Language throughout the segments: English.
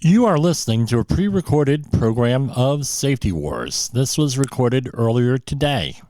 You are listening to a pre-recorded program of Safety Wars. This was recorded earlier today.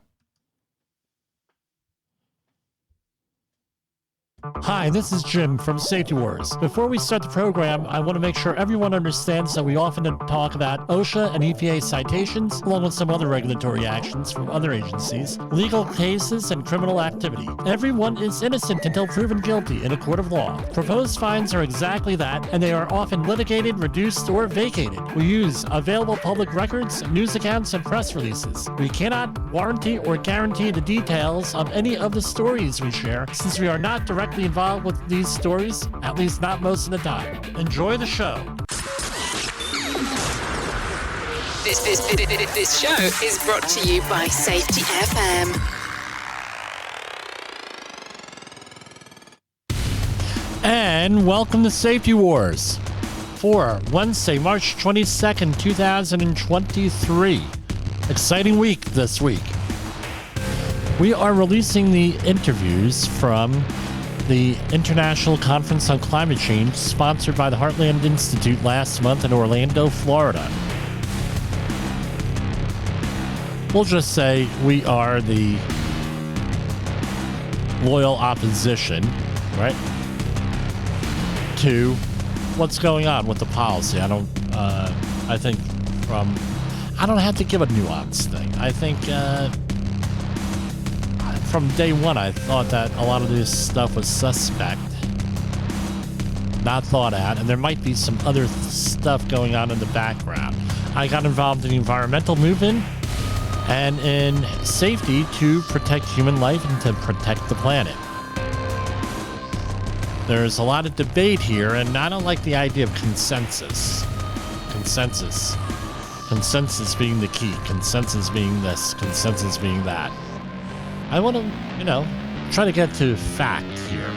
Hi, this is Jim from Safety Wars. Before we start the program, I want to make sure everyone understands that we often talk about OSHA and EPA citations, along with some other regulatory actions from other agencies, legal cases, and criminal activity. Everyone is innocent until proven guilty in a court of law. Proposed fines are exactly that, and they are often litigated, reduced, or vacated. We use available public records, news accounts, and press releases. We cannot warranty or guarantee the details of any of the stories we share, since we are not directly involved with these stories, at least not most of the time. Enjoy the show. This show is brought to you by Safety FM. And welcome to Safety Wars for Wednesday, March 22nd, 2023. Exciting week this week. We are releasing the interviews from the International Conference on Climate Change, sponsored by the Heartland Institute last month in Orlando, Florida. We'll just say we are the loyal opposition, right, to what's going on with the policy. I don't have to give a nuanced thing. I think, from day one, I thought that a lot of this stuff was suspect, not thought out, and there might be some other stuff going on in the background. I got involved in the environmental movement and in safety to protect human life and to protect the planet. There's a lot of debate here, and I don't like the idea of consensus. Consensus being the key. Consensus being this. Consensus being that. I want to, try to get to fact here.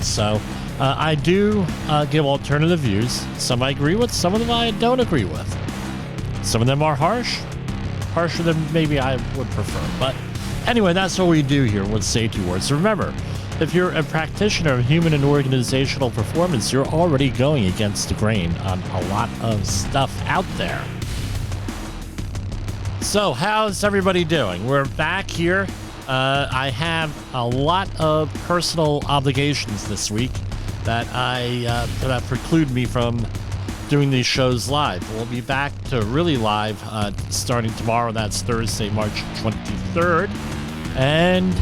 So I do give alternative views. Some I agree with, some of them I don't agree with. Some of them are harsher than maybe I would prefer. But anyway, that's what we do here with Safety Wars. Remember, if you're a practitioner of human and organizational performance, you're already going against the grain on a lot of stuff out there. So how's everybody doing? We're back here. I have a lot of personal obligations this week that that preclude me from doing these shows live. We'll be back to really live starting tomorrow. That's Thursday, March 23rd. And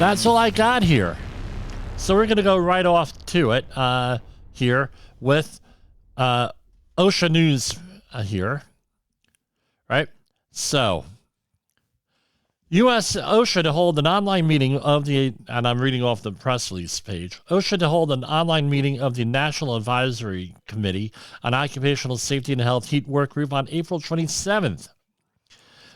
that's all I got here. So we're going to go right off to it here with OSHA news here. Right? So U.S. OSHA to hold an online meeting of and I'm reading off the press release page, OSHA to hold an online meeting of the National Advisory Committee on Occupational Safety and Health Heat Work Group on April 27th.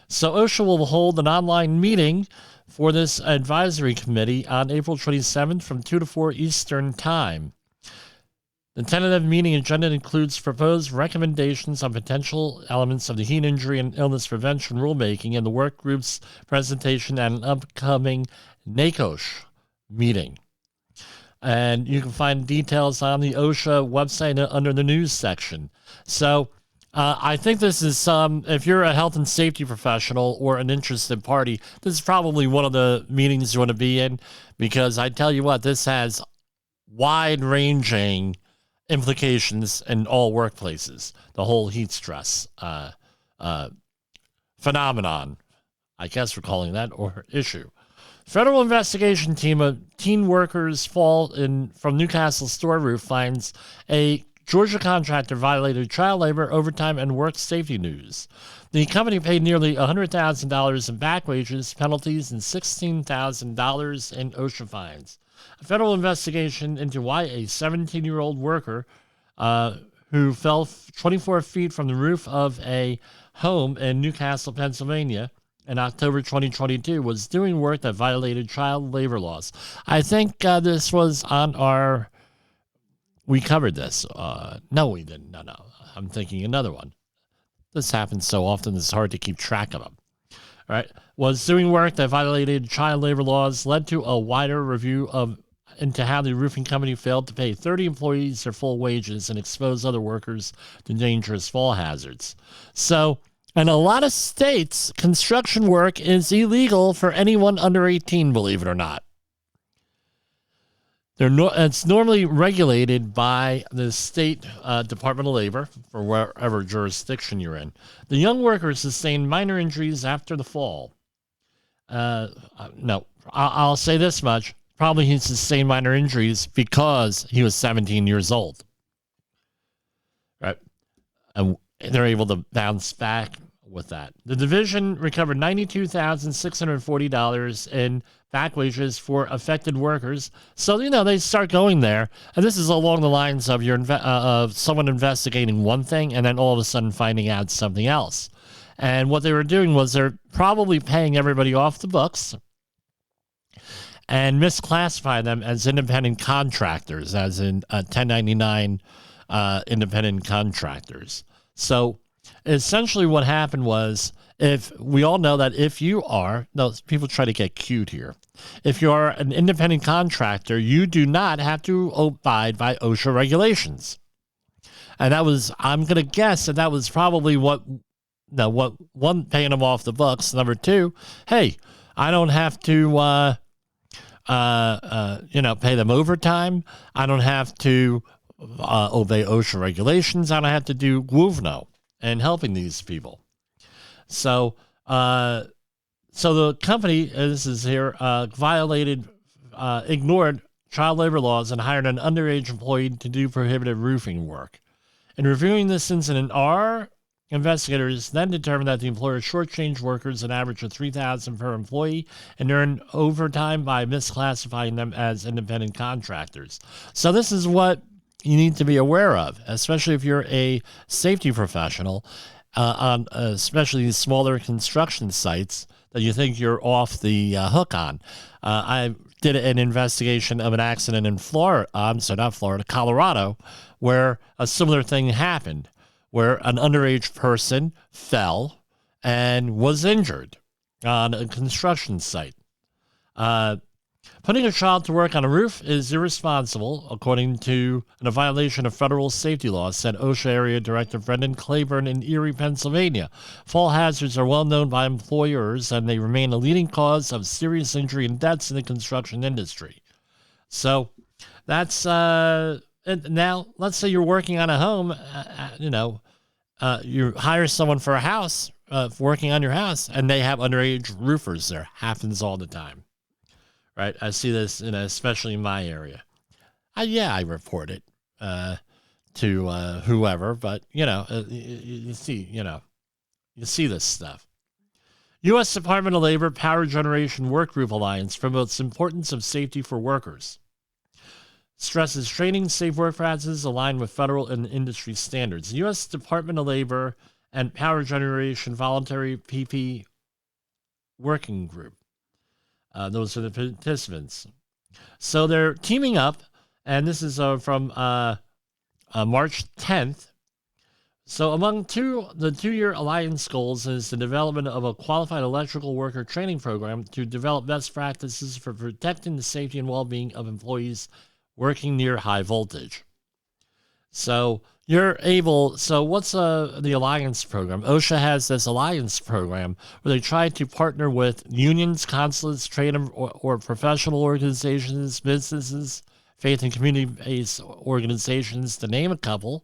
So OSHA will hold an online meeting for this advisory committee on April 27th from 2 to 4 Eastern Time. The tentative meeting agenda includes proposed recommendations on potential elements of the heat injury and illness prevention rulemaking in the work group's presentation at an upcoming NACOSH meeting. And you can find details on the OSHA website under the news section. So I think this is if you're a health and safety professional or an interested party, this is probably one of the meetings you want to be in, because I tell you what, this has wide-ranging implications in all workplaces. The whole heat stress phenomenon, I guess we're calling that, or issue. Federal investigation team of teen workers fall from Newcastle store roof finds a Georgia contractor violated child labor, overtime, and work safety news. The company paid nearly $100,000 in back wages, penalties, and $16,000 in OSHA fines. A federal investigation into why a 17-year-old worker who fell 24 feet from the roof of a home in Newcastle, Pennsylvania in October 2022 was doing work that violated child labor laws. I think this was on we covered this. No, we didn't. No. I'm thinking another one. This happens so often it's hard to keep track of them. All right. Was doing work that violated child labor laws, led to a wider review of into how the roofing company failed to pay 30 employees their full wages and expose other workers to dangerous fall hazards. So, in a lot of states, construction work is illegal for anyone under 18, believe it or not. It's normally regulated by the state Department of Labor for wherever jurisdiction you're in. The young worker sustained minor injuries after the fall. No, I'll say this much. Probably he sustained minor injuries because he was 17 years old. Right? And they're able to bounce back with that. The division recovered $92,640 in back wages for affected workers. So, they start going there. And this is along the lines of of someone investigating one thing and then all of a sudden finding out something else. And what they were doing was they're probably paying everybody off the books and misclassify them as independent contractors, as in 1099 independent contractors. So essentially what happened was, if we all know that if you are, people try to get cute here. If you are an independent contractor, you do not have to abide by OSHA regulations. And I'm going to guess that was probably what one, paying them off the books. Number two, hey, I don't have to, pay them overtime. I don't have to obey OSHA regulations. I don't have to do WUVNO and helping these people. So the company, this is here, ignored child labor laws and hired an underage employee to do prohibited roofing work. In reviewing this incident, our investigators then determined that the employer shortchanged workers an average of $3,000 per employee and earned overtime by misclassifying them as independent contractors. So this is what you need to be aware of, especially if you're a safety professional on especially these smaller construction sites that you think you're off the hook on. I did an investigation of an accident in Colorado, where a similar thing happened, where an underage person fell and was injured on a construction site. Putting a child to work on a roof is irresponsible, according to a violation of federal safety laws, said OSHA Area Director Brendan Claiborne in Erie, Pennsylvania. Fall hazards are well known by employers, and they remain a leading cause of serious injury and deaths in the construction industry. So that's now, let's say you're working on a home, you hire someone for a house, working on your house, and they have underage roofers there. Happens all the time. Right, I see this, especially in my area. I report it to whoever, but you see this stuff. U.S. Department of Labor Power Generation Workgroup Alliance promotes importance of safety for workers. Stresses training, safe work practices aligned with federal and industry standards. The U.S. Department of Labor and Power Generation Voluntary PP Working Group. Those are the participants. So they're teaming up, and this is from March 10th. So among the two-year alliance goals is the development of a qualified electrical worker training program to develop best practices for protecting the safety and well-being of employees working near high voltage. So what's the alliance program? OSHA has this alliance program where they try to partner with unions, consulates, trade or professional organizations, businesses, faith and community-based organizations, to name a couple,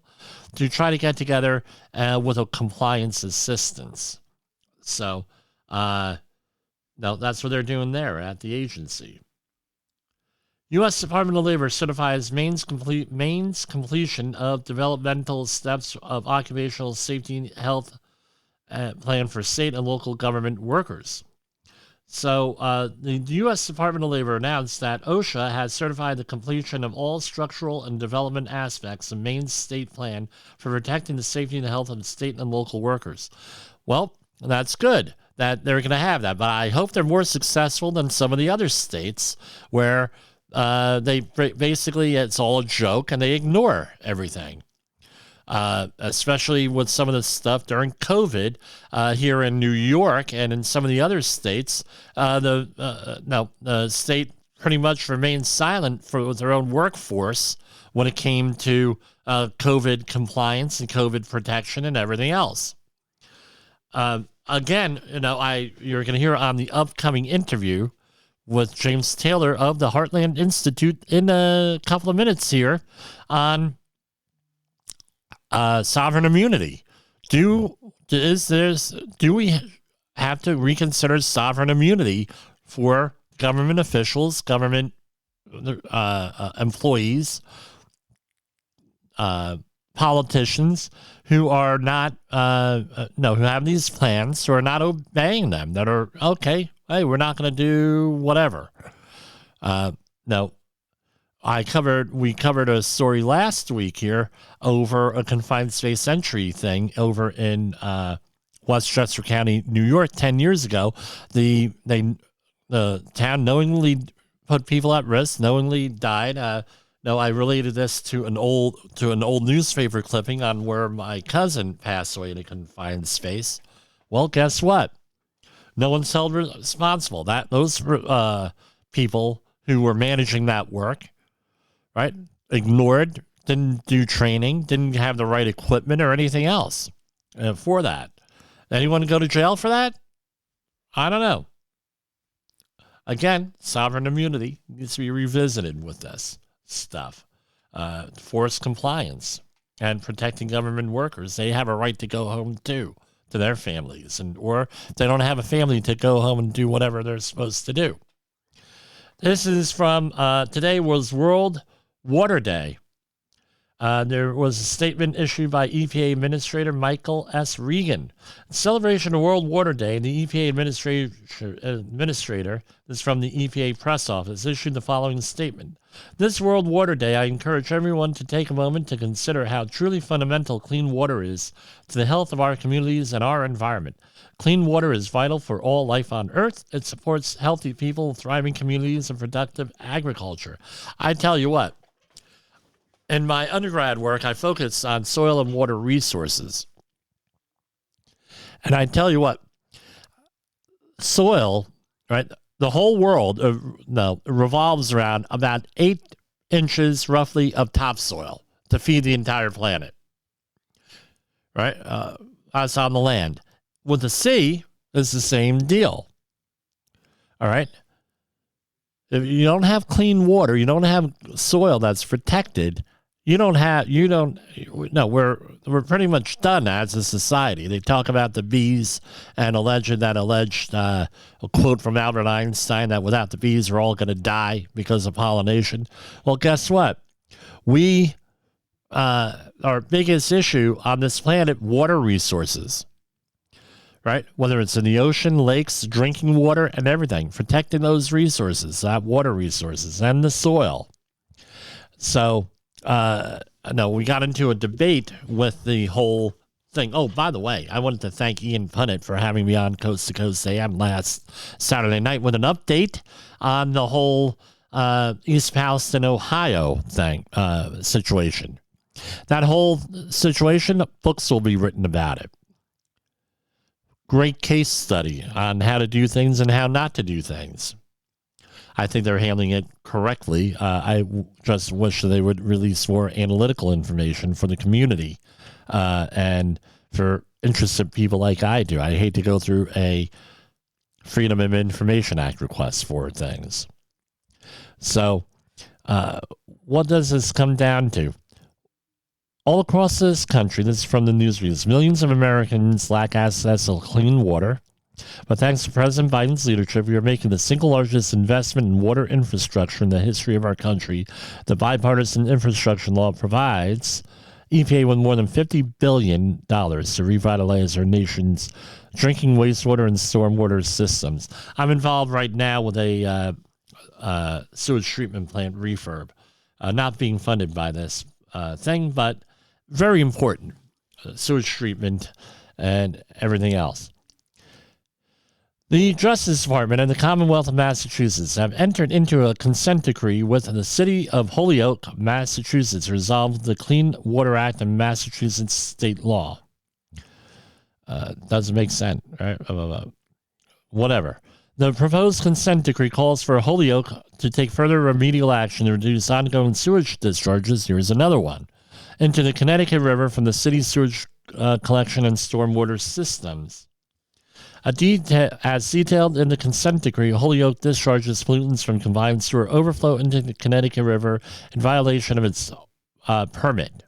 to try to get together with a compliance assistance. So, that's what they're doing there at the agency. U.S. Department of Labor certifies Maine's completion of developmental steps of occupational safety and health plan for state and local government workers. So the U.S. Department of Labor announced that OSHA has certified the completion of all structural and development aspects of Maine's state plan for protecting the safety and health of state and local workers. Well, that's good that they're going to have that, but I hope they're more successful than some of the other states where they basically, it's all a joke and they ignore everything. Especially with some of the stuff during COVID here in New York and in some of the other states, the state pretty much remained silent for their own workforce when it came to COVID compliance and COVID protection and everything else. Again, you're going to hear on the upcoming interview with James Taylor of the Heartland Institute in a couple of minutes here on sovereign immunity. Do we have to reconsider sovereign immunity for government officials, government employees, politicians who are not, who have these plans, who are not obeying them, that are, okay, hey, we're not going to do whatever. No, we covered a story last week here over a confined space entry thing over in Westchester County, New York, 10 years ago. The town knowingly put people at risk, knowingly died. No, I related this to an old newspaper clipping on where my cousin passed away in a confined space. Well, guess what? No one's held responsible. Those people who were managing that work, right, ignored, didn't do training, didn't have the right equipment or anything else for that. Anyone go to jail for that? I don't know. Again, sovereign immunity needs to be revisited with this stuff. Forced compliance and protecting government workers. They have a right to go home too, to their families, or if they don't have a family, to go home and do whatever they're supposed to do. This is from today was World Water Day. There was a statement issued by EPA Administrator Michael S. Regan. In celebration of World Water Day, the EPA Administrator, this is from the EPA Press Office, issued the following statement. This World Water Day, I encourage everyone to take a moment to consider how truly fundamental clean water is to the health of our communities and our environment. Clean water is vital for all life on Earth. It supports healthy people, thriving communities, and productive agriculture. I tell you what, in my undergrad work, I focused on soil and water resources. And I tell you what, soil, right, the whole world revolves around about 8 inches roughly of topsoil to feed the entire planet, right? Us on the land. With the sea, it's the same deal, all right? If you don't have clean water, you don't have soil that's protected, we're pretty much done as a society. They talk about the bees and alleged a quote from Albert Einstein that without the bees, we're all going to die because of pollination. Well, guess what? Our biggest issue on this planet, water resources, right? Whether it's in the ocean, lakes, drinking water, and everything, protecting those resources, water resources, and the soil. So, we got into a debate with the whole thing. Oh, by the way, I wanted to thank Ian Punnet for having me on Coast to Coast AM last Saturday night with an update on the whole East Palestine, Ohio thing situation. That whole situation, books will be written about it. Great case study on how to do things and how not to do things. I think they're handling it correctly. I just wish that they would release more analytical information for the community and for interested people like I do. I hate to go through a Freedom of Information Act request for things. So what does this come down to? All across this country, this is from the news reviews, millions of Americans lack access to clean water. But thanks to President Biden's leadership, we are making the single largest investment in water infrastructure in the history of our country. The bipartisan infrastructure law provides EPA with more than $50 billion to revitalize our nation's drinking wastewater and stormwater systems. I'm involved right now with a sewage treatment plant refurb, not being funded by this thing, but very important, sewage treatment and everything else. The Justice Department and the Commonwealth of Massachusetts have entered into a consent decree with the City of Holyoke, Massachusetts, to resolve the Clean Water Act and Massachusetts state law. Doesn't make sense, right? Whatever. The proposed consent decree calls for Holyoke to take further remedial action to reduce ongoing sewage discharges. Here's another one. Into the Connecticut River from the city's sewage collection and stormwater systems. As detailed in the consent decree, Holyoke discharges pollutants from combined sewer overflow into the Connecticut River in violation of its permit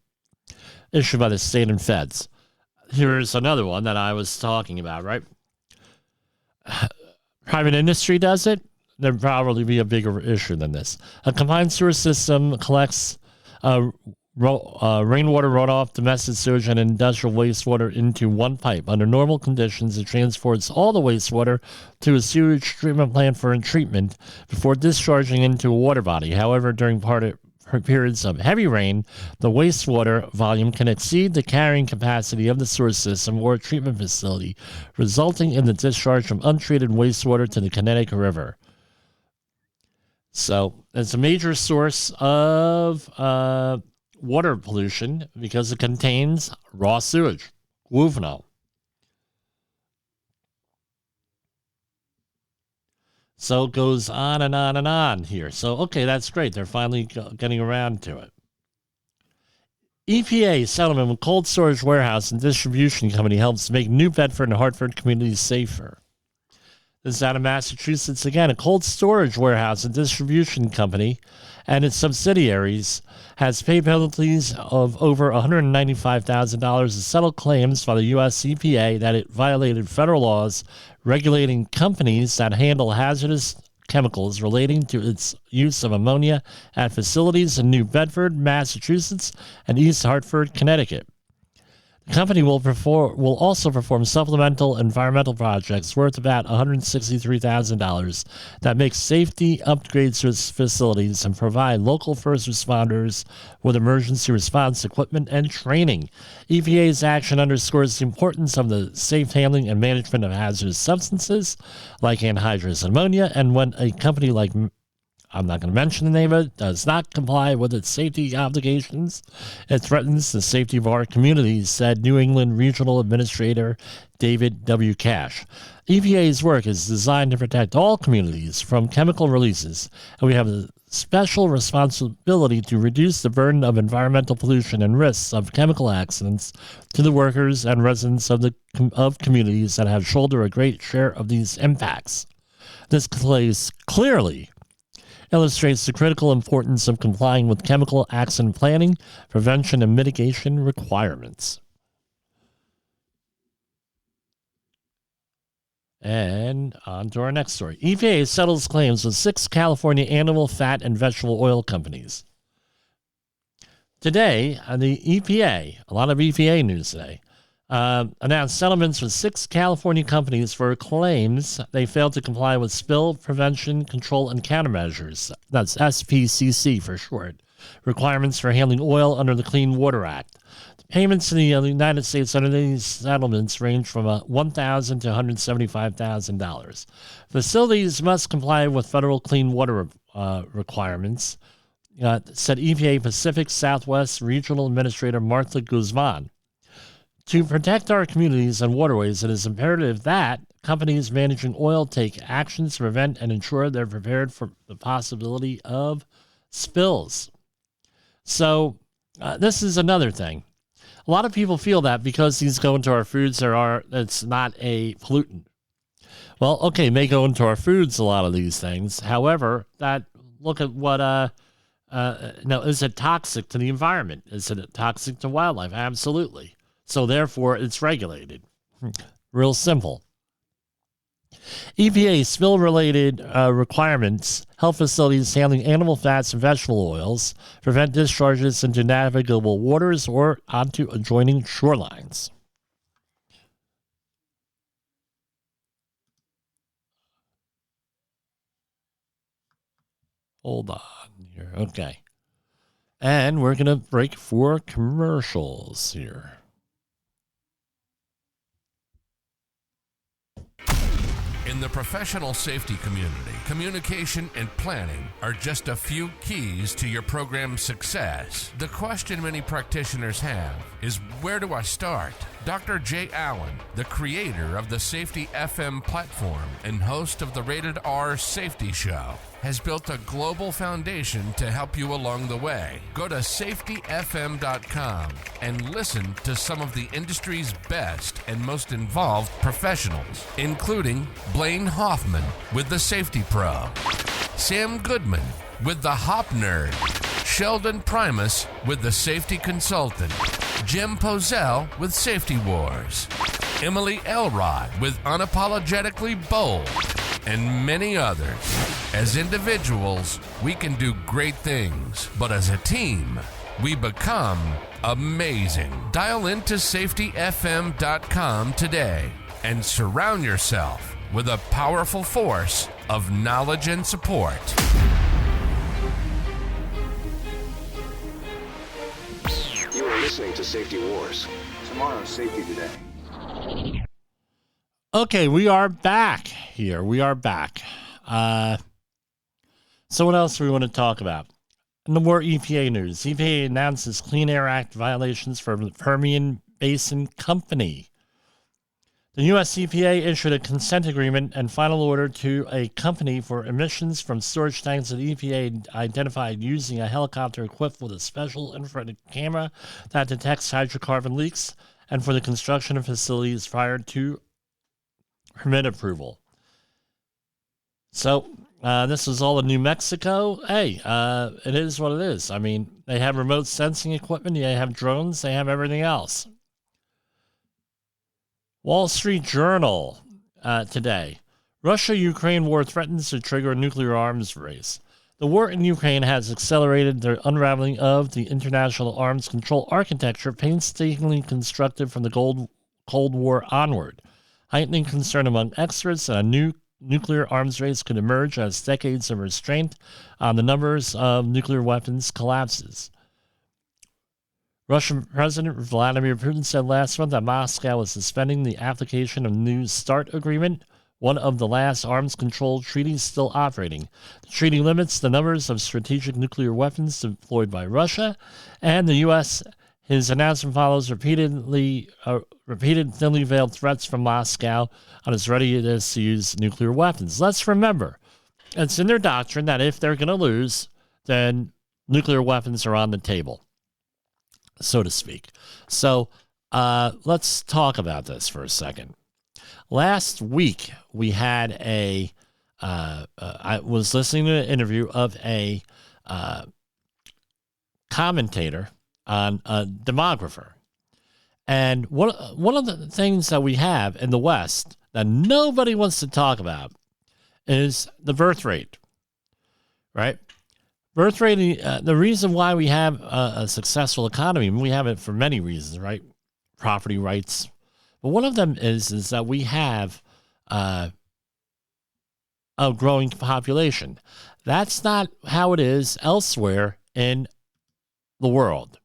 issued by the state and feds. Here's another one that I was talking about, right? Private industry does it, there'd probably be a bigger issue than this. A combined sewer system collects rainwater runoff, domestic sewage, and industrial wastewater into one pipe. Under normal conditions, it transports all the wastewater to a sewage treatment plant for treatment before discharging into a water body. However, during periods of heavy rain, the wastewater volume can exceed the carrying capacity of the sewer system or treatment facility, resulting in the discharge of untreated wastewater to the Connecticut River. So it's a major source of water pollution because it contains raw sewage, glufonol. So it goes on and on and on here. So, okay, that's great. They're finally getting around to it. EPA settlement with cold storage warehouse and distribution company helps make New Bedford and Hartford communities safer. This is out of Massachusetts. Again, a cold storage warehouse and distribution company and its subsidiaries has paid penalties of over $195,000 to settle claims by the U.S. EPA that it violated federal laws regulating companies that handle hazardous chemicals relating to its use of ammonia at facilities in New Bedford, Massachusetts, and East Hartford, Connecticut. The company will also perform supplemental environmental projects worth about $163,000 that make safety upgrades to its facilities and provide local first responders with emergency response equipment and training. EPA's action underscores the importance of the safe handling and management of hazardous substances like anhydrous ammonia, and when a company like I'm not going to mention the name of it, does not comply with its safety obligations, it threatens the safety of our communities, said New England Regional Administrator David W. Cash. EPA's work is designed to protect all communities from chemical releases, and we have a special responsibility to reduce the burden of environmental pollution and risks of chemical accidents to the workers and residents of communities that have shouldered a great share of these impacts. This case clearly illustrates the critical importance of complying with chemical accident planning, prevention, and mitigation requirements. And on to our next story. EPA settles claims with 6 California animal fat and vegetable oil companies. Today, the EPA, a lot of EPA news today, announced settlements with 6 California companies for claims they failed to comply with spill prevention, control, and countermeasures. That's SPCC for short. Requirements for handling oil under the Clean Water Act. The payments in the United States under these settlements range from $1,000 to $175,000. Facilities must comply with federal clean water requirements, said EPA Pacific Southwest Regional Administrator Martha Guzman. To protect our communities and waterways, it is imperative that companies managing oil take actions to prevent and ensure they're prepared for the possibility of spills. So this is another thing. A lot of people feel that because these go into our foods, it's not a pollutant. Well, okay, may go into our foods, a lot of these things. However, look at what, is it toxic to the environment? Is it toxic to wildlife? Absolutely. So therefore, it's regulated. Real simple. EPA spill-related requirements help facilities handling animal fats and vegetable oils prevent discharges into navigable waters or onto adjoining shorelines. Hold on here. Okay. And we're going to break for commercials here. In the professional safety community, communication and planning are just a few keys to your program's success. The question many practitioners have is, where do I start? Dr. Jay Allen, the creator of the Safety FM platform and host of the Rated R Safety Show, has built a global foundation to help you along the way. Go to safetyfm.com and listen to some of the industry's best and most involved professionals, including Blaine Hoffman with the Safety Pro, Sam Goodman with the Hop Nerd, Sheldon Primus with the Safety Consultant, Jim Poesl with Safety Wars, Emily Elrod with Unapologetically Bold, and many others. As individuals, we can do great things, but as a team, we become amazing. Dial into safetyfm.com today and surround yourself with a powerful force of knowledge and support. You are listening to Safety Wars. Tomorrow's Safety Today. Okay, we are back here. We are back. So what else do we want to talk about? No more EPA news. EPA announces Clean Air Act violations for the Permian Basin Company. The U.S. EPA issued a consent agreement and final order to a company for emissions from storage tanks that EPA identified using a helicopter equipped with a special infrared camera that detects hydrocarbon leaks, and for the construction of facilities prior to permit approval. So this is all in New Mexico. Hey, it is what it is. I mean, they have remote sensing equipment, they have drones, they have everything else. Wall Street Journal today. Russia-Ukraine war threatens to trigger a nuclear arms race. The war in Ukraine has accelerated the unraveling of the international arms control architecture painstakingly constructed from the Cold War onward, heightening concern among experts that a new nuclear arms race could emerge as decades of restraint on the numbers of nuclear weapons collapses. Russian President Vladimir Putin said last month that Moscow was suspending the application of the new START agreement, one of the last arms control treaties still operating. The treaty limits the numbers of strategic nuclear weapons deployed by Russia, and the U.S. His announcement follows repeated thinly veiled threats from Moscow on its readiness to use nuclear weapons. Let's remember, it's in their doctrine that if they're going to lose, then nuclear weapons are on the table, so to speak. So let's talk about this for a second. Last week, we had I was listening to an interview of a commentator on a demographer. And one of the things that we have in the West that nobody wants to talk about is the birth rate, right? Birth rate, the reason why we have a successful economy, and we have it for many reasons, right? Property rights. But one of them is that we have a growing population. That's not how it is elsewhere in the world.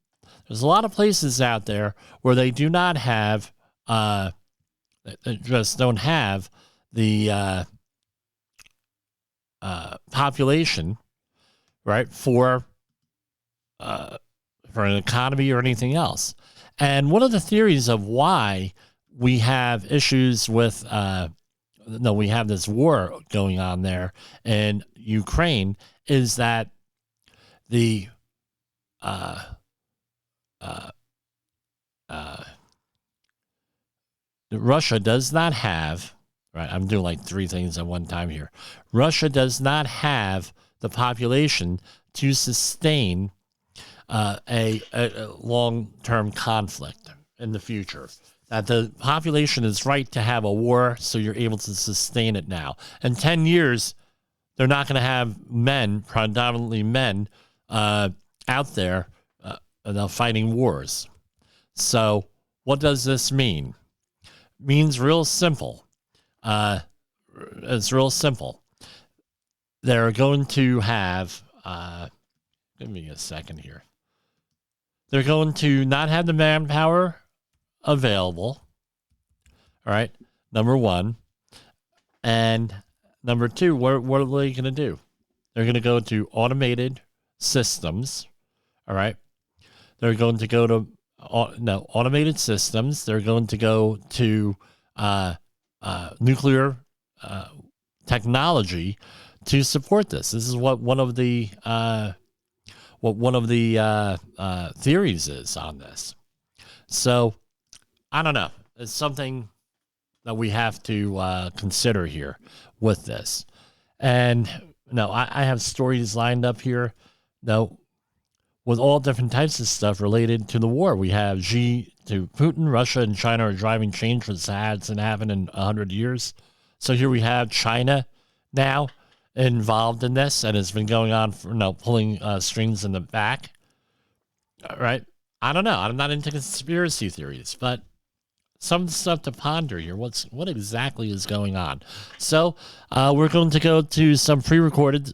There's a lot of places out there where they do not have, just don't have the population, right, for an economy or anything else. And one of the theories of why we have issues with, we have this war going on there in Ukraine is that Russia does not have, right, I'm doing like three things at one time here. Russia does not have the population to sustain a long-term conflict in the future. That the population is right to have a war, so you're able to sustain it now. In 10 years, they're not going to have men, predominantly men, out there fighting wars. So what does this mean? It means real simple. It's real simple. They're going to have, give me a second here. They're going to not have the manpower available. All right, number one. And number two, what are they going to do? They're going to go to automated systems. All right. They're going to go to automated systems. They're going to go to nuclear technology to support this. This is what one of the theories is on this. So I don't know. It's something that we have to consider here with this. And I have stories lined up here. No, with all different types of stuff related to the war. We have Xi to Putin. Russia and China are driving change that hasn't happened in 100 years. So here we have China now involved in this, and it's been going on for pulling strings in the back. All right. I don't know. I'm not into conspiracy theories, but some stuff to ponder here. What exactly is going on? So we're going to go to some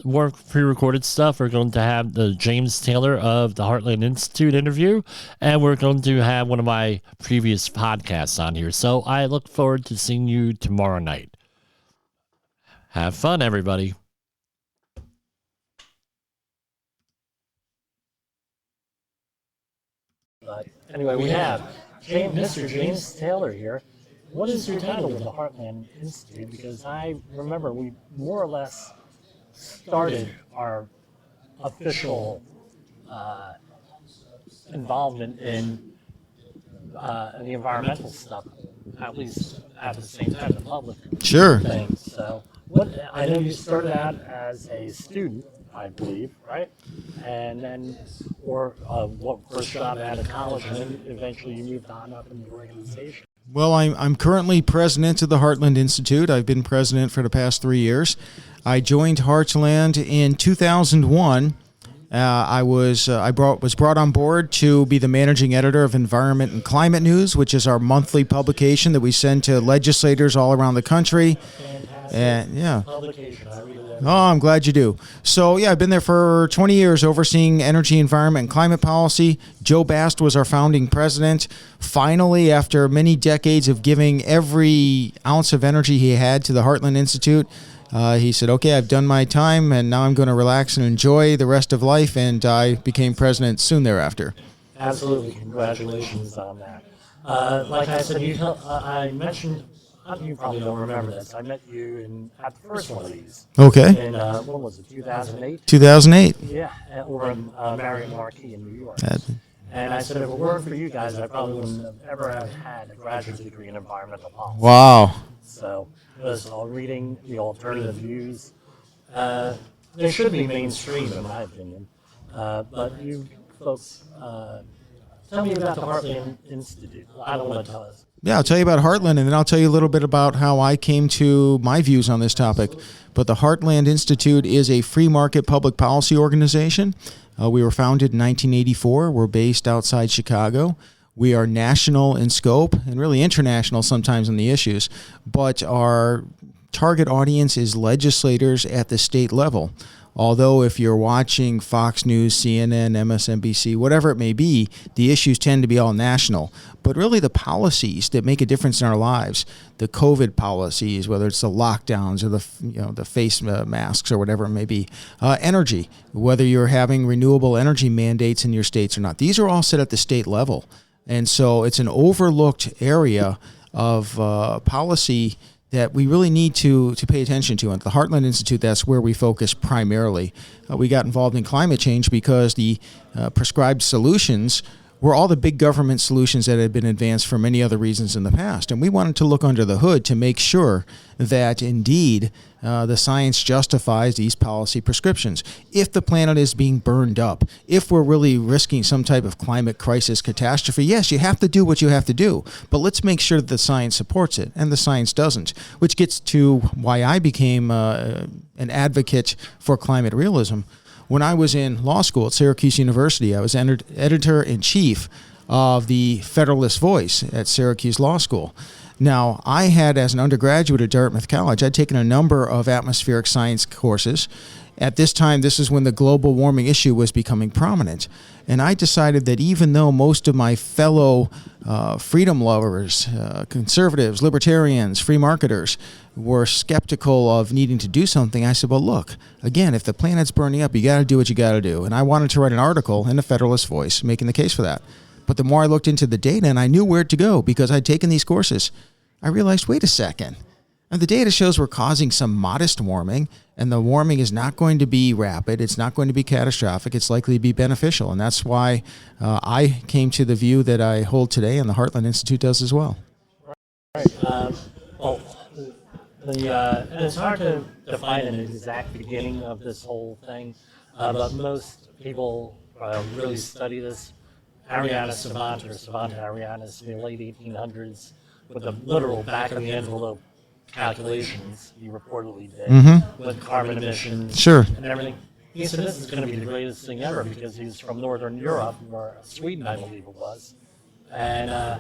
more pre-recorded stuff. We're going to have the James Taylor of the Heartland Institute interview, and we're going to have one of my previous podcasts on here. So I look forward to seeing you tomorrow night. Have fun, everybody. Anyway, we have Mr. James Taylor here. What is your title with the Heartland Institute? Because I remember we more or less started our official involvement in the environmental stuff, at least at the same time, the public things. So, I know you started out as a student, I believe, right? And then, first job out of college, and then eventually you moved on up in the organization. Well, I'm currently president of the Heartland Institute. I've been president for the past 3 years. I joined Heartland in 2001. I was brought on board to be the managing editor of Environment and Climate News, which is our monthly publication that we send to legislators all around the country. And yeah. Publication. I read it. Oh, I'm glad you do. So, yeah, I've been there for 20 years overseeing energy, environment, and climate policy. Joe Bast was our founding president. Finally, after many decades of giving every ounce of energy he had to the Heartland Institute, he said, okay, I've done my time, and now I'm going to relax and enjoy the rest of life, and I became president soon thereafter. Absolutely. Congratulations on that. Like I said, I mentioned... You probably don't remember this. I met you at the first one of these. Okay. In, when was it, 2008? 2008. Yeah, over in Marion Marquis in New York. And I said, if it weren't for you guys, I probably wouldn't have ever have had a graduate degree in environmental policy. Wow. So, it was all reading the alternative views. They should be mainstream, in my opinion. But you folks, tell me about the Heartland Institute. I don't want to tell us. Yeah, I'll tell you about Heartland, and then I'll tell you a little bit about how I came to my views on this topic. But the Heartland Institute is a free market public policy organization. We were founded in 1984. We're based outside Chicago. We are national in scope and really international sometimes on the issues. But our target audience is legislators at the state level. Although if you're watching Fox News, CNN, MSNBC, whatever it may be, the issues tend to be all national. But really the policies that make a difference in our lives, the COVID policies, whether it's the lockdowns or the face masks or whatever it may be, energy, whether you're having renewable energy mandates in your states or not, these are all set at the state level. And so it's an overlooked area of policy that we really need to pay attention to. At the Heartland Institute, that's where we focus primarily. We got involved in climate change because the prescribed solutions were all the big government solutions that had been advanced for many other reasons in the past. And we wanted to look under the hood to make sure that indeed the science justifies these policy prescriptions. If the planet is being burned up, if we're really risking some type of climate crisis catastrophe, yes, you have to do what you have to do. But let's make sure that the science supports it, and the science doesn't. Which gets to why I became an advocate for climate realism. When I was in law school at Syracuse University, I was editor-in-chief of the Federalist Voice at Syracuse Law School. Now, I had, as an undergraduate at Dartmouth College, I'd taken a number of atmospheric science courses. At this time, this is when the global warming issue was becoming prominent. And I decided that even though most of my fellow freedom lovers, conservatives, libertarians, free marketers, were skeptical of needing to do something, I said, well, look, again, if the planet's burning up, you got to do what you got to do. And I wanted to write an article in the Federalist Voice making the case for that. But the more I looked into the data and I knew where to go because I'd taken these courses, I realized, wait a second. And the data shows we're causing some modest warming, and the warming is not going to be rapid. It's not going to be catastrophic. It's likely to be beneficial. And that's why I came to the view that I hold today, and the Heartland Institute does as well. Right. And it's hard to define an exact beginning of this whole thing, but most people really study this. Arianus Savant, or Savant Arianus, in the late 1800s, with the literal back of the envelope calculations he reportedly did with carbon emissions and everything. He said this is going to be the greatest thing ever because he's from Northern Europe, or Sweden, I believe it was. And,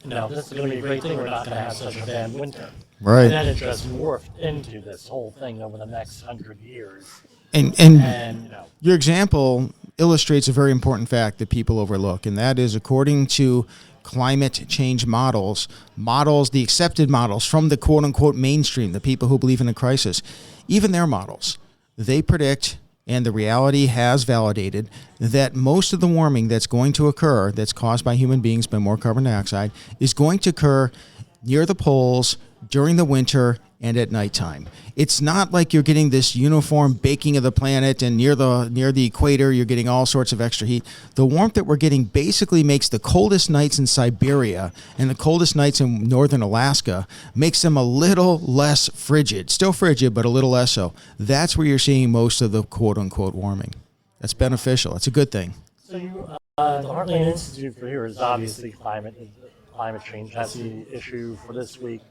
this is going to be a great thing. We're not going to have such a bad winter. Right. And then it just morphed into this whole thing over the next 100 years. And your example illustrates a very important fact that people overlook, and that is, according to climate change models, the accepted models from the quote-unquote mainstream, the people who believe in a crisis, even their models, they predict, and the reality has validated, that most of the warming that's going to occur, that's caused by human beings by more carbon dioxide, is going to occur near the poles, during the winter, and at nighttime. It's not like you're getting this uniform baking of the planet, and near the equator you're getting all sorts of extra heat. The warmth that we're getting basically makes the coldest nights in Siberia and the coldest nights in northern Alaska, makes them a little less frigid. Still frigid, but a little less so. That's where you're seeing most of the quote-unquote warming. That's beneficial. That's a good thing. So the Heartland Institute for here is obviously climate change. That's the issue for this week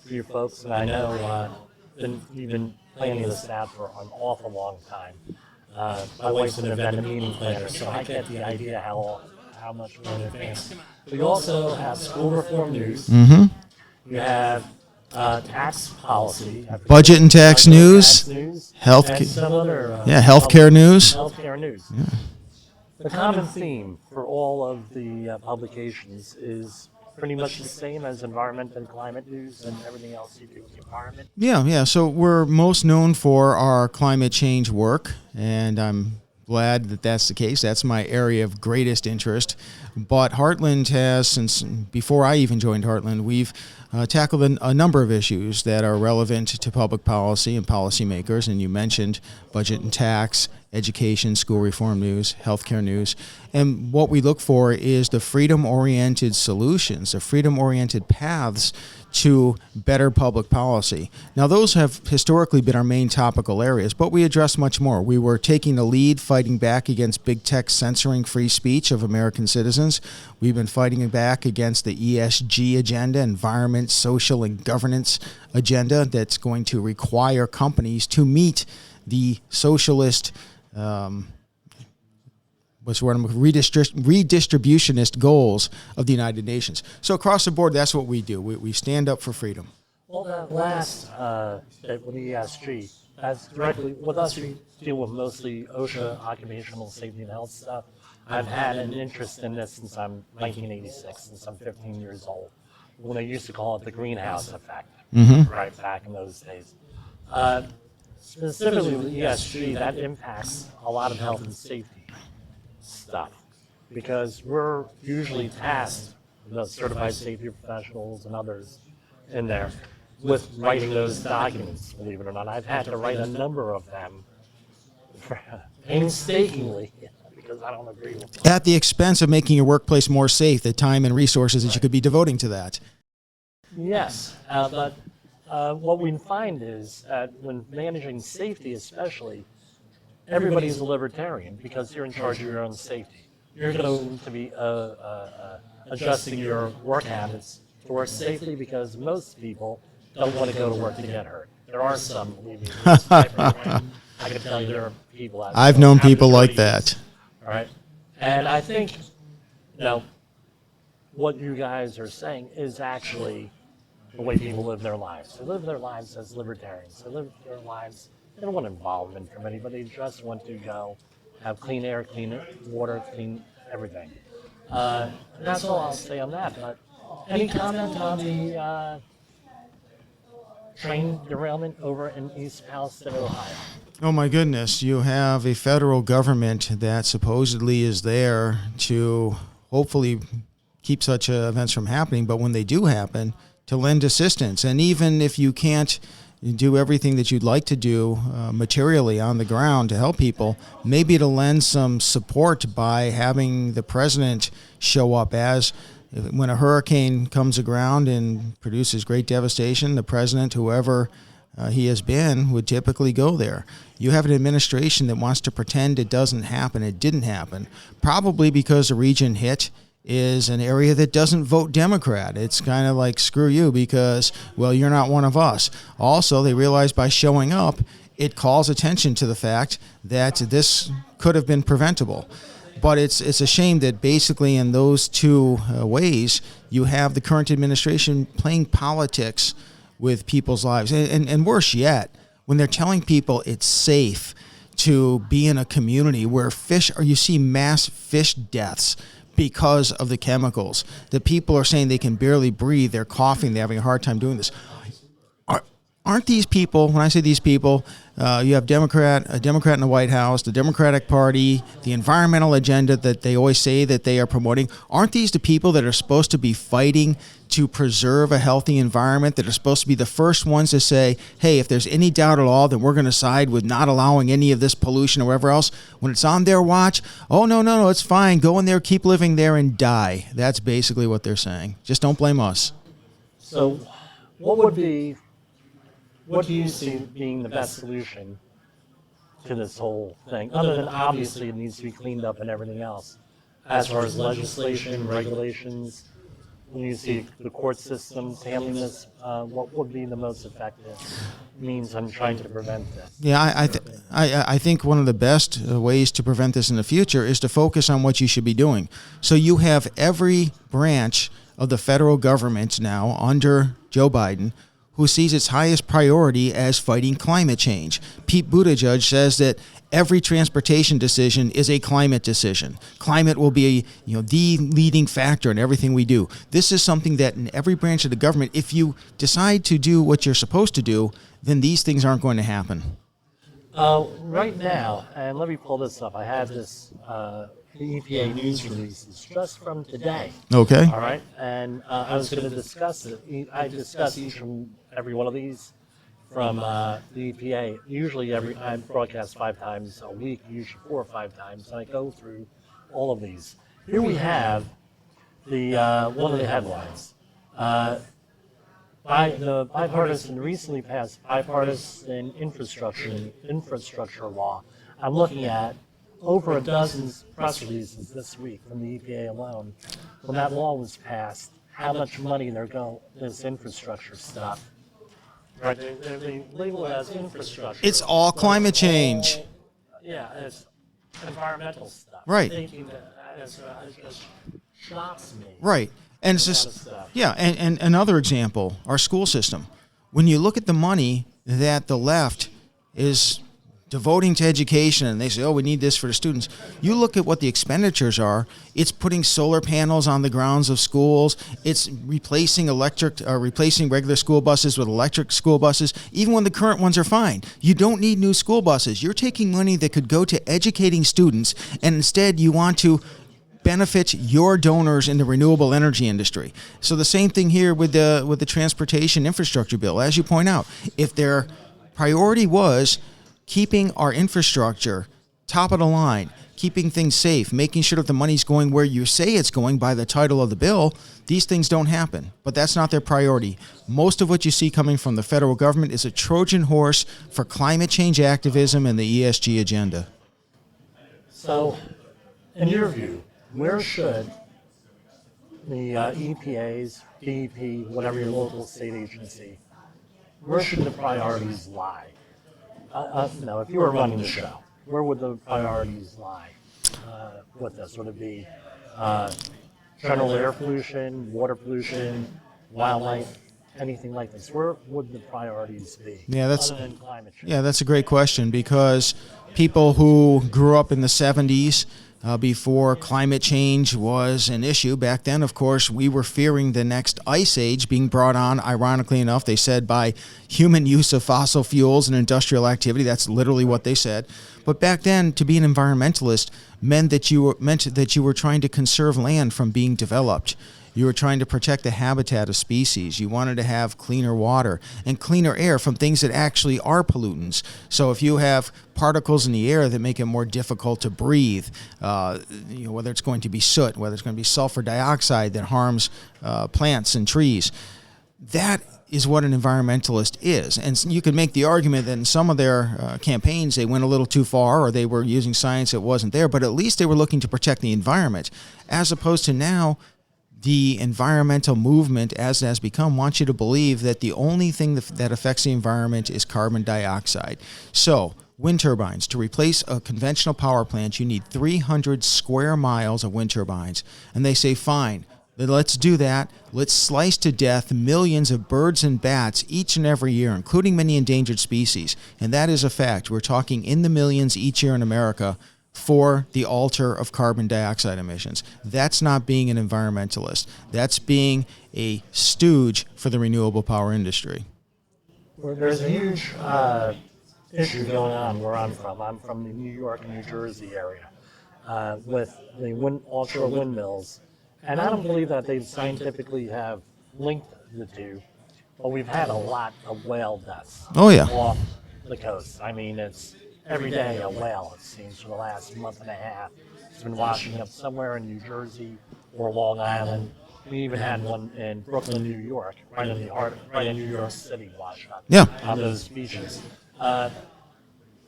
for you folks, and I know you've been planning this out for an awful long time. My wife's an event and meeting planner, so I get the idea how much we're in advance. We also have school reform news. You have tax policy, budget and tax news, health, and some other healthcare news. Healthcare news. Yeah. The common theme for all of the publications is pretty much the same as environment and climate news and everything else you do with the environment. Yeah. So we're most known for our climate change work, and I'm glad that that's the case. That's my area of greatest interest. But Heartland has, since before I even joined Heartland, we've tackled a number of issues that are relevant to public policy and policymakers. And you mentioned budget and tax, education, school reform news, healthcare news. And what we look for is the freedom-oriented solutions, the freedom-oriented paths to better public policy. Now, those have historically been our main topical areas, but we address much more. We were taking the lead, fighting back against big tech censoring free speech of American citizens. We've been fighting back against the ESG agenda, environment, social, and governance agenda, that's going to require companies to meet the socialist redistributionist goals of the United Nations. So across the board, that's what we do. We stand up for freedom. Well, that last with the ESG, that's directly with us. We deal with mostly OSHA, occupational safety and health stuff. I've had an interest in this since I'm 1986, since I'm 15 years old, when they used to call it the greenhouse effect, right back in those days. Specifically with ESG, that impacts a lot of health and safety stuff, because we're usually tasked, the certified safety professionals and others in there, with writing those documents, believe it or not. I've had to write a number of them painstakingly because I don't agree with them. At the expense of making your workplace more safe, the time and resources that you could be devoting to that. Yes, but what we find is when managing safety especially, everybody's a libertarian because you're in charge of your own safety. You're going to be adjusting your work habits to work safely because most people don't want to go to work to get hurt. There are some, believe me, I can tell you there are people out there. I've known people like that. All right. And I think, what you guys are saying is actually the way people live their lives. They live their lives as libertarians. They live their lives. They don't want involvement from anybody. They just want to go have clean air, clean water, clean everything. And that's all I'll say on that. But any comment on the train derailment over in East Palestine, Ohio? Oh my goodness, you have a federal government that supposedly is there to hopefully keep such events from happening, but when they do happen, to lend assistance. And even if you can't do everything that you'd like to do materially on the ground to help people, maybe to lend some support by having the president show up. As when a hurricane comes aground and produces great devastation, the president, whoever he has been, would typically go there. You have an administration that wants to pretend it doesn't happen. It didn't happen, probably because the region hit is an area that doesn't vote Democrat. It's kind of like, screw you, because, well, you're not one of us. Also, they realize by showing up, it calls attention to the fact that this could have been preventable. But it's a shame that basically in those two ways, you have the current administration playing politics with people's lives. And worse yet, when they're telling people it's safe to be in a community where you see mass fish deaths because of the chemicals, that people are saying they can barely breathe, they're coughing, they're having a hard time doing this. Aren't these people, when I say these people, you have a Democrat in the White House, the Democratic Party, the environmental agenda that they always say that they are promoting, aren't these the people that are supposed to be fighting to preserve a healthy environment, that are supposed to be the first ones to say, hey, if there's any doubt at all, then we're going to side with not allowing any of this pollution or whatever else? When it's on their watch, oh, no, it's fine. Go in there, keep living there, and die. That's basically what they're saying. Just don't blame us. So what do you see being the best solution to this whole thing, other than obviously it needs to be cleaned up and everything else? As far as legislation, regulations, when you see the court systems handling this, what would be the most effective means on trying to prevent this? Yeah, I think one of the best ways to prevent this in the future is to focus on what you should be doing. So you have every branch of the federal government now under Joe Biden who sees its highest priority as fighting climate change. Pete Buttigieg says that every transportation decision is a climate decision. Climate will be the leading factor in everything we do. This is something that in every branch of the government, if you decide to do what you're supposed to do, then these things aren't going to happen. Right now, and let me pull this up, I have this the EPA news releases just from today. Okay. All right, and I was going to discuss it. I discuss each and every one of these from the EPA. Usually I broadcast 5 times a week, usually 4 or 5 times, and I go through all of these. Here we have the one of the headlines. By the recently passed bipartisan infrastructure law. I'm looking at over a dozen press releases this week from the EPA alone. When that law was passed, how much money this infrastructure stuff. Right, they label it as infrastructure. It's all climate change. It's environmental stuff. Right. Thinking that just shocks me. Right. And it's just, and another example, our school system. When you look at the money that the left is devoting to education, and they say, oh, we need this for the students. You look at what the expenditures are. It's putting solar panels on the grounds of schools. It's replacing regular school buses with electric school buses, even when the current ones are fine. You don't need new school buses. You're taking money that could go to educating students, and instead you want to benefit your donors in the renewable energy industry. So the same thing here with the transportation infrastructure bill. As you point out, if their priority was keeping our infrastructure top of the line, keeping things safe, making sure that the money's going where you say it's going by the title of the bill, these things don't happen. But that's not their priority. Most of what you see coming from the federal government is a Trojan horse for climate change activism and the ESG agenda. So, in your view, where should the EPA's, DEP, whatever your local state agency, where should the priorities lie? If you were running the show, where would the priorities lie with this? Would it be general air pollution, water pollution, wildlife anything like this? Where would the priorities be? Yeah, other than climate change? Yeah, that's a great question, because people who grew up in the 70s, before climate change was an issue, back then, of course, we were fearing the next ice age being brought on, ironically enough, they said, by human use of fossil fuels and industrial activity. That's literally what they said. But back then, to be an environmentalist meant that you were trying to conserve land from being developed. You were trying to protect the habitat of species. You wanted to have cleaner water and cleaner air from things that actually are pollutants. So if you have particles in the air that make it more difficult to breathe, whether it's going to be soot, whether it's going to be sulfur dioxide that harms plants and trees, that is what an environmentalist is. And you could make the argument that in some of their campaigns they went a little too far, or they were using science that wasn't there, but at least they were looking to protect the environment, as opposed to now the environmental movement, as it has become, wants you to believe that the only thing that affects the environment is carbon dioxide. So, wind turbines. To replace a conventional power plant, you need 300 square miles of wind turbines. And they say, fine, then let's do that. Let's slice to death millions of birds and bats each and every year, including many endangered species. And that is a fact. We're talking in the millions each year in America for the altar of carbon dioxide emissions. That's not being an environmentalist. That's being a stooge for the renewable power industry. Well, there's a huge issue going on where I'm from. I'm from the New York and New Jersey area with the offshore windmills. And I don't believe that they scientifically have linked the two, but we've had a lot of whale deaths off the coast. I mean, it's every day a whale, it seems, for the last month and a half. It's been washing up somewhere in New Jersey or Long Island. We even had one in Brooklyn, New York, right in the heart, right in New York City, washed up on those beaches.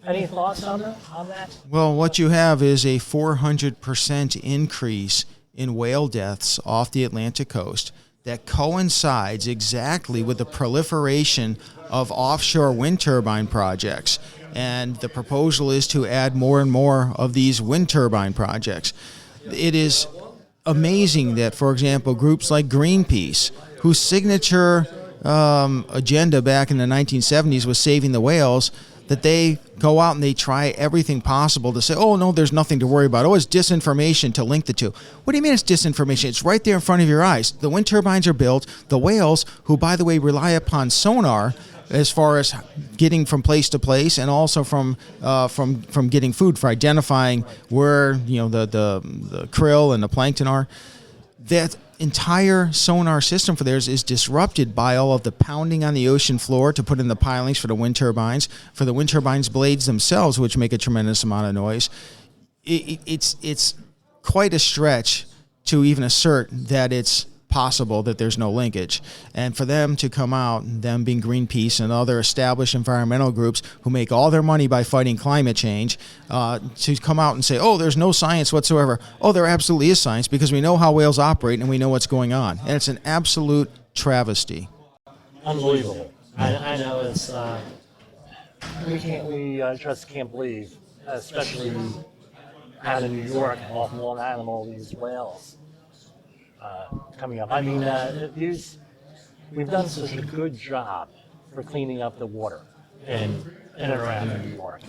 Any thoughts on that? Well, what you have is a 400% increase in whale deaths off the Atlantic coast that coincides exactly with the proliferation of offshore wind turbine projects. And the proposal is to add more and more of these wind turbine projects. It is amazing that, for example, groups like Greenpeace, whose signature agenda back in the 1970s was saving the whales, that they go out and they try everything possible to say, oh, no, there's nothing to worry about. Oh, it's disinformation to link the two. What do you mean it's disinformation? It's right there in front of your eyes. The wind turbines are built. The whales, who, by the way, rely upon sonar as far as getting from place to place, and also from getting food, for identifying where the krill and the plankton are. That entire sonar system for theirs is disrupted by all of the pounding on the ocean floor to put in the pilings for the wind turbines blades themselves, which make a tremendous amount of noise. It's quite a stretch to even assert that it's possible that there's no linkage. And for them to come out, them being Greenpeace and other established environmental groups who make all their money by fighting climate change, to come out and say, oh, there's no science whatsoever. Oh, there absolutely is science, because we know how whales operate and we know what's going on. And it's an absolute travesty. Unbelievable. I know it's, we just can't believe, especially out in New York, off Long Island, all these whales coming up. I mean, we've done such a good job for cleaning up the water in and around New York.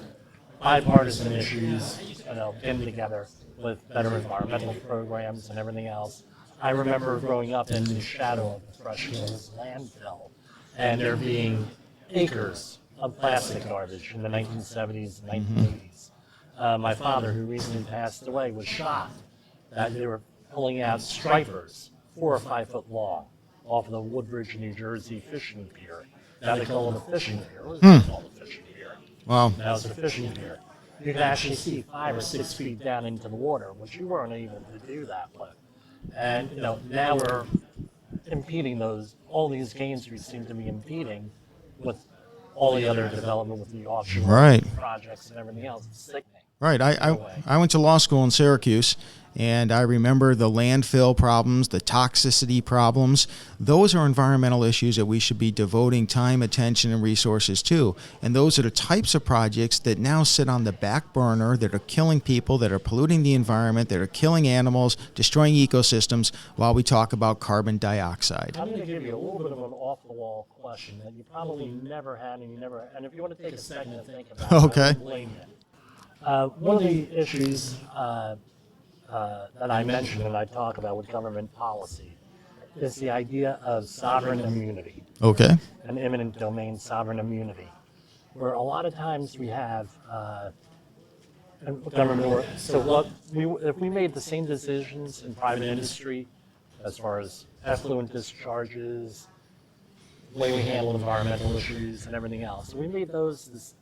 Bipartisan issues, getting together with better environmental programs and everything else. I remember growing up in the shadow of the Fresh Hills landfill, and there being acres of plastic garbage in the 1970s and 1980s. My father, who recently passed away, was shocked that they were pulling out stripers 4 or 5 foot long off of the Woodbridge, New Jersey fishing pier. Now they call it a fishing pier. It wasn't called a fishing pier. Wow. Now it's a fishing pier. You can actually see 5 or 6 feet down into the water, which you weren't able to do that with. And now we're impeding all these gains we seem to be impeding with all the other development with the offshore projects and everything else. It's sickening. Right. I went to law school in Syracuse, and I remember the landfill problems, the toxicity problems. Those are environmental issues that we should be devoting time, attention, and resources to. And those are the types of projects that now sit on the back burner, that are killing people, that are polluting the environment, that are killing animals, destroying ecosystems, while we talk about carbon dioxide. I'm going to give you a little bit of an off-the-wall question that you probably never had, and if you want to take a second to think about it, Okay. I don't blame you. One of the issues that I mentioned and I talk about with government policy is the idea of sovereign immunity, Okay. an eminent domain sovereign immunity, where a lot of times we have government work. So if we made the same decisions in private industry as far as effluent discharges, the way we handle environmental issues and everything else, we made those,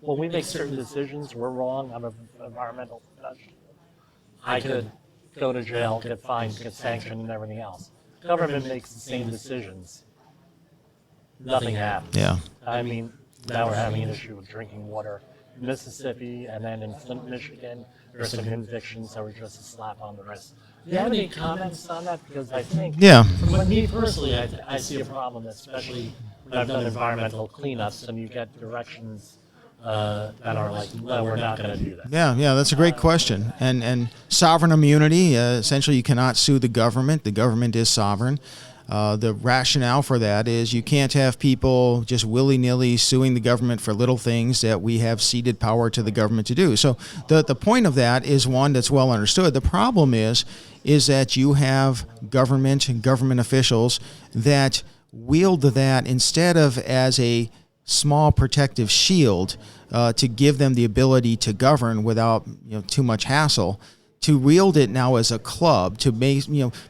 when we make certain decisions, we're wrong. I'm an environmental professional. I could go to jail, get fined, get sanctioned, and everything else. Government makes the same decisions. Nothing happens. Yeah. I mean, now we're having an issue with drinking water in Mississippi, and then in Flint, Michigan, there are some convictions that were just a slap on the wrist. Do you have any comments on that? Because I think, from me personally, I see a problem, especially when I've done environmental cleanups and you get directions that are like, no, we're not going to do that. Yeah, that's a great question. And sovereign immunity, essentially you cannot sue the government. The government is sovereign. The rationale for that is you can't have people just willy-nilly suing the government for little things that we have ceded power to the government to do. So the point of that is one that's well understood. The problem is that you have government and government officials that wield that instead of as a small protective shield to give them the ability to govern without too much hassle, to wield it now as a club, to make,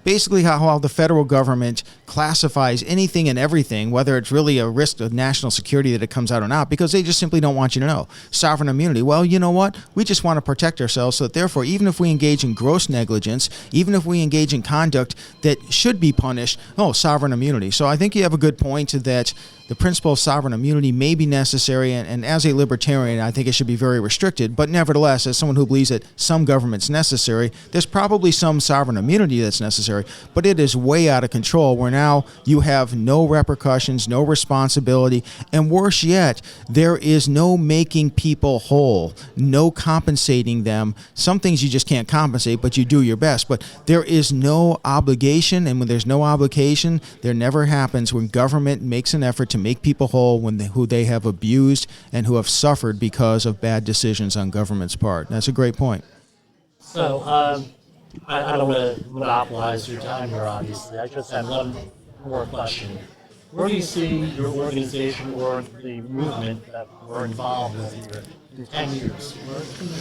basically how the federal government classifies anything and everything, whether it's really a risk of national security that it comes out or not, because they just simply don't want you to know. Sovereign immunity. Well, you know what? We just want to protect ourselves, so that therefore, even if we engage in gross negligence, even if we engage in conduct that should be punished, sovereign immunity. So I think you have a good point that the principle of sovereign immunity may be necessary, and as a libertarian, I think it should be very restricted. But nevertheless, as someone who believes that some government's necessary, there's probably some sovereign immunity that's necessary, but it is way out of control, where now you have no repercussions, no responsibility, and worse yet, there is no making people whole, no compensating them. Some things you just can't compensate, but you do your best. But there is no obligation, and when there's no obligation, there never happens when government makes an effort to make people whole who they have abused and who have suffered because of bad decisions on government's part. That's a great point. So, I don't want to monopolize your time here, obviously. I just have one more question. Where do you see your organization or the movement that we're involved with here in 10 years?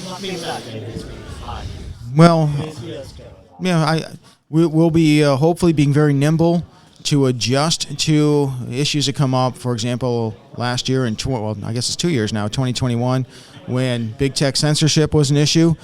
Not being that maybe it's 5 years. Well, Where do you see us going? we'll be hopefully being very nimble to adjust to issues that come up. For example, last year I guess it's 2 years now, 2021, when big tech censorship was an issue.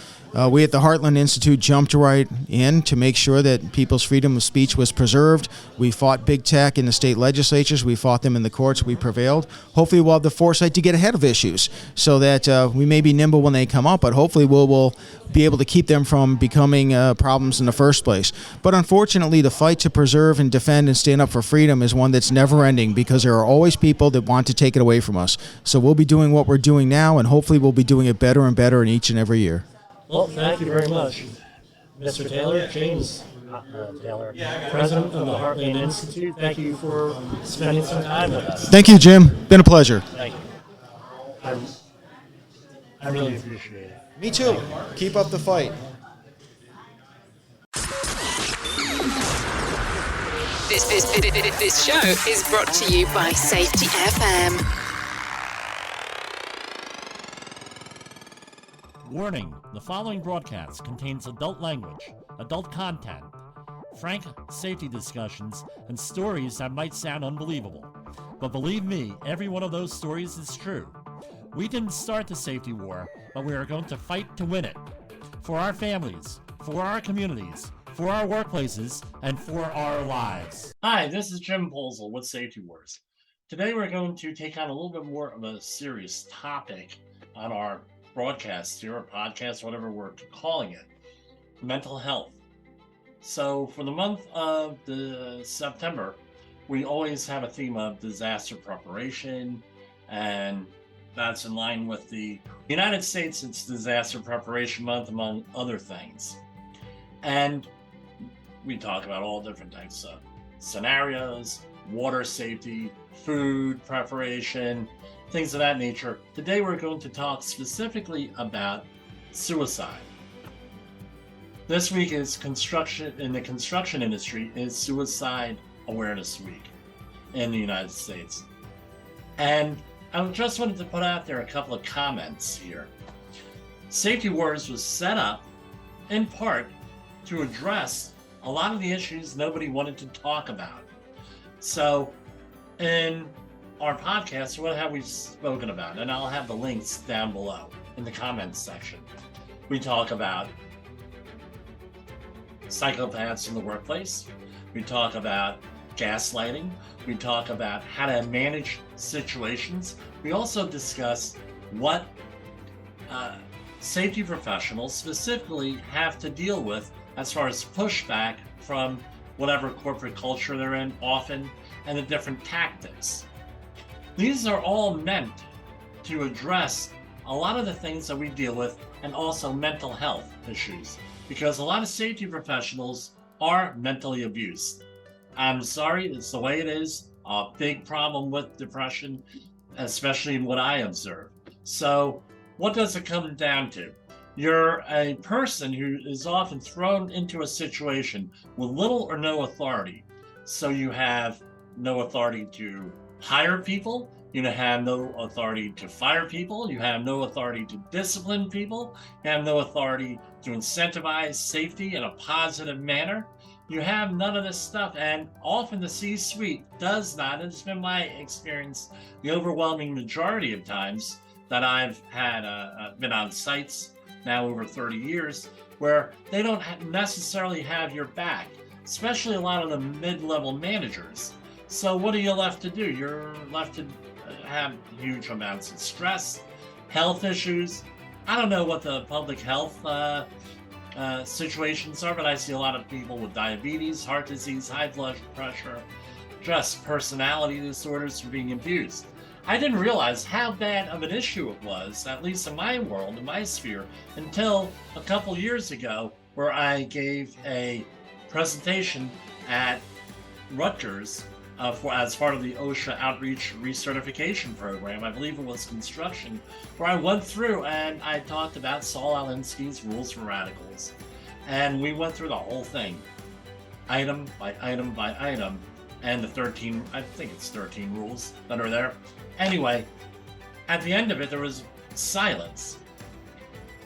We at the Heartland Institute jumped right in to make sure that people's freedom of speech was preserved. We fought big tech in the state legislatures. We fought them in the courts. We prevailed. Hopefully we'll have the foresight to get ahead of issues so that we may be nimble when they come up, but hopefully we'll be able to keep them from becoming problems in the first place. But unfortunately, the fight to preserve and defend and stand up for freedom is one that's never ending, because there are always people that want to take it away from us. So we'll be doing what we're doing now, and hopefully we'll be doing it better and better in each and every year. Well, thank you very much, Mr. Taylor, James Taylor, President of the Heartland Institute. Thank you for spending some time with us. Thank you, Jim. Been a pleasure. Thank you. I really appreciate it. Me too. Keep up the fight. This show is brought to you by Safety FM. Warning, the following broadcast contains adult language, adult content, frank safety discussions, and stories that might sound unbelievable. But believe me, every one of those stories is true. We didn't start the safety war, but we are going to fight to win it. For our families, for our communities, for our workplaces, and for our lives. Hi, this is Jim Poesl with Safety Wars. Today we're going to take on a little bit more of a serious topic on our broadcast here, or podcast, whatever we're calling it, mental health. So for the month of September, we always have a theme of disaster preparation, and that's in line with the United States. It's Disaster Preparation Month, among other things. And we talk about all different types of scenarios, water safety, food preparation, things of that nature. Today we're going to talk specifically about suicide. This week is in the construction industry is Suicide Awareness Week in the United States. And I just wanted to put out there a couple of comments here. Safety Wars was set up in part to address a lot of the issues nobody wanted to talk about. So in our podcast, what have we spoken about? And I'll have the links down below in the comments section. We talk about psychopaths in the workplace. We talk about gaslighting. We talk about how to manage situations. We also discuss what safety professionals specifically have to deal with as far as pushback from whatever corporate culture they're in often, and the different tactics. These are all meant to address a lot of the things that we deal with, and also mental health issues, because a lot of safety professionals are mentally abused. I'm sorry, it's the way it is. A big problem with depression, especially in what I observe. So what does it come down to? You're a person who is often thrown into a situation with little or no authority. So you have no authority to hire people, you have no authority to fire people, you have no authority to discipline people, you have no authority to incentivize safety in a positive manner. You have none of this stuff, and often the C-suite does not. It's been my experience the overwhelming majority of times that I've had been on sites now over 30 years where they don't necessarily have your back, especially a lot of the mid-level managers. So what are you left to do? You're left to have huge amounts of stress, health issues. I don't know what the public health situations are, but I see a lot of people with diabetes, heart disease, high blood pressure, just personality disorders from being abused. I didn't realize how bad of an issue it was, at least in my world, in my sphere, until a couple years ago, where I gave a presentation at Rutgers as part of the OSHA Outreach Recertification Program. I believe it was construction, where I went through and I talked about Saul Alinsky's Rules for Radicals. And we went through the whole thing, item by item by item, and the 13, I think it's 13 rules that are there. Anyway, at the end of it, there was silence.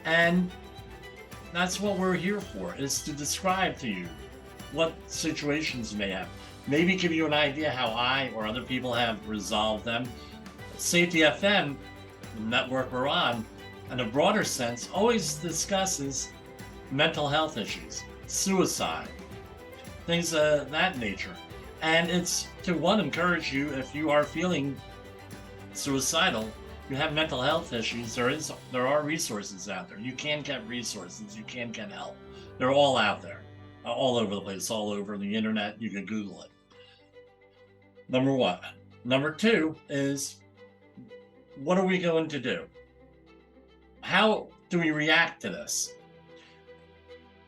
And that's what we're here for, is to describe to you what situations you may have. Maybe give you an idea how I or other people have resolved them. Safety FM, the network we're on, in a broader sense, always discusses mental health issues, suicide, things of that nature. And it's to, one, encourage you, if you are feeling suicidal, you have mental health issues, there are resources out there. You can get resources, you can get help. They're all out there, all over the place, all over the internet. You can Google it. Number one. Number two is, what are we going to do? How do we react to this?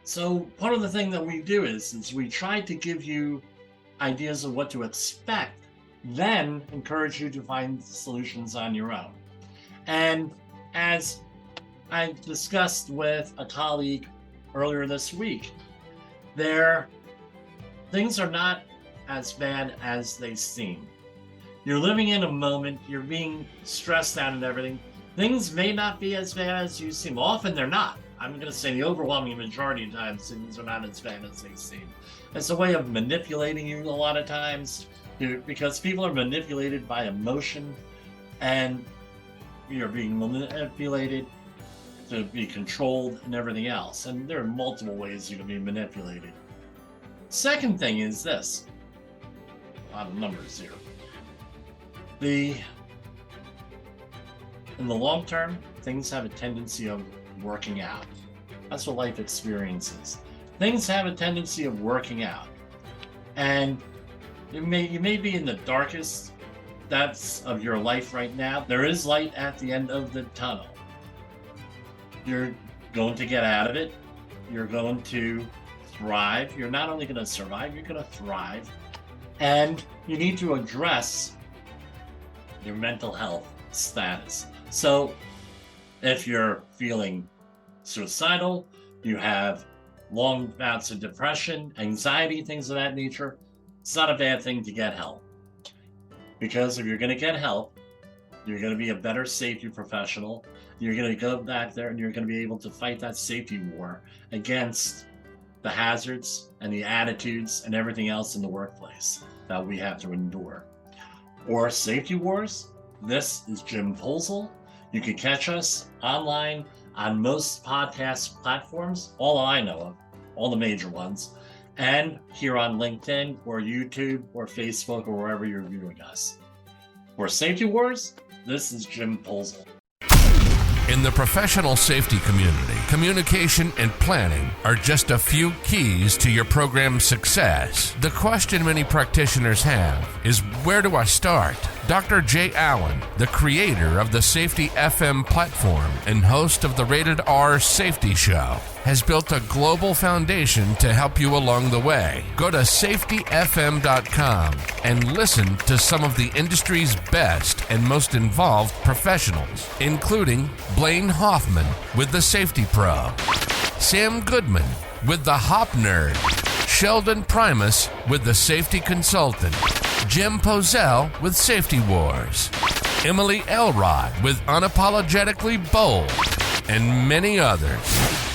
So part of the thing that we do is we try to give you ideas of what to expect, then encourage you to find solutions on your own. And as I discussed with a colleague earlier this week, things are not as bad as they seem. You're living in a moment, you're being stressed out and everything. Things may not be as bad as you seem. Often they're not. I'm going to say the overwhelming majority of times things are not as bad as they seem. It's a way of manipulating you a lot of times, because people are manipulated by emotion, and you're being manipulated to be controlled and everything else. And there are multiple ways you can be manipulated. Second thing is this. A lot of numbers here. In the long term, things have a tendency of working out. That's what life experiences. Things have a tendency of working out. And you may be in the darkest depths of your life right now. There is light at the end of the tunnel. You're going to get out of it. You're going to thrive. You're not only going to survive, you're going to thrive. And you need to address your mental health status. So if you're feeling suicidal, you have long bouts of depression, anxiety, things of that nature, it's not a bad thing to get help. Because if you're going to get help, you're going to be a better safety professional. You're going to go back there and you're going to be able to fight that safety war against the hazards and the attitudes and everything else in the workplace that we have to endure. Or safety wars, this is Jim Poesl. You can catch us online on most podcast platforms, all I know of, all the major ones, and here on LinkedIn or YouTube or Facebook or wherever you're viewing us. For Safety Wars, this is Jim Poesl. In the professional safety community, communication and planning are just a few keys to your program's success. The question many practitioners have is, where do I start? Dr. Jay Allen, the creator of the Safety FM platform and host of the Rated R Safety Show, has built a global foundation to help you along the way. Go to safetyfm.com and listen to some of the industry's best and most involved professionals, including Blaine Hoffman with the Safety Pro, Sam Goodman with the Hop Nerd, Sheldon Primus with the Safety Consultant, Jim Poesl with Safety Wars, Emily Elrod with Unapologetically Bold, and many others.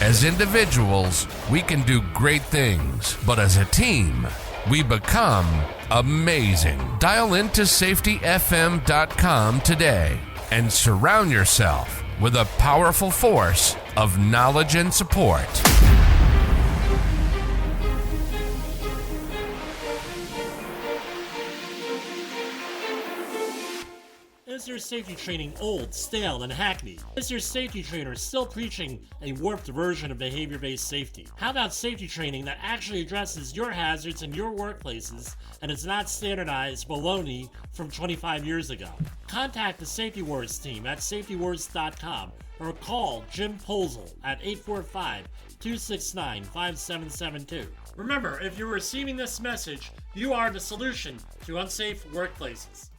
As individuals, we can do great things, but as a team, we become amazing. Dial into safetyfm.com today and surround yourself with a powerful force of knowledge and support. Is your safety training old, stale, and hackneyed? Is your safety trainer still preaching a warped version of behavior-based safety? How about safety training that actually addresses your hazards in your workplaces and is not standardized baloney from 25 years ago? Contact the Safety Wars team at safetywars.com or call Jim Poesl at 845-269-5772. Remember, if you're receiving this message, you are the solution to unsafe workplaces.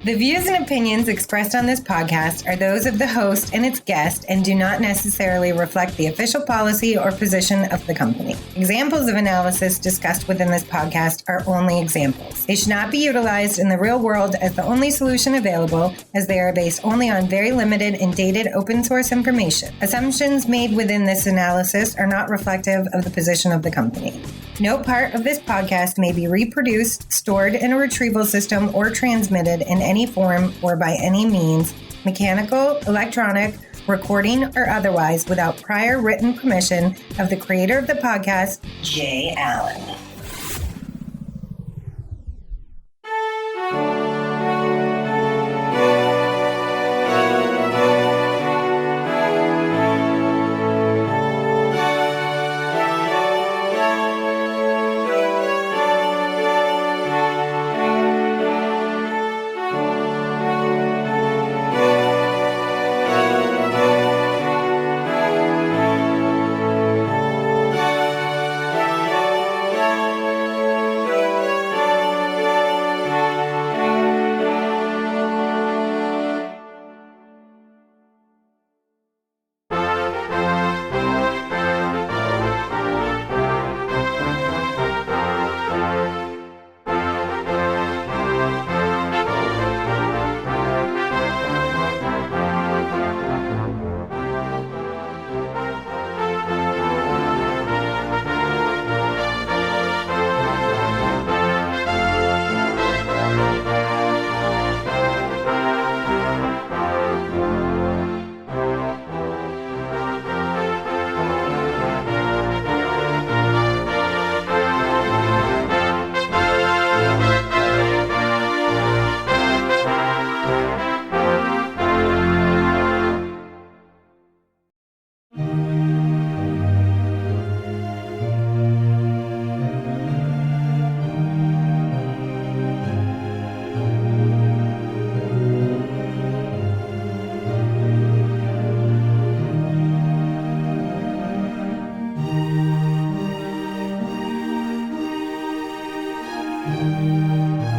The views and opinions expressed on this podcast are those of the host and its guest and do not necessarily reflect the official policy or position of the company. Examples of analysis discussed within this podcast are only examples. They should not be utilized in the real world as the only solution available, as they are based only on very limited and dated open source information. Assumptions made within this analysis are not reflective of the position of the company. No part of this podcast may be reproduced, stored in a retrieval system, or transmitted in any form or by any means, mechanical, electronic, recording, or otherwise, without prior written permission of the creator of the podcast, Jay Allen. you.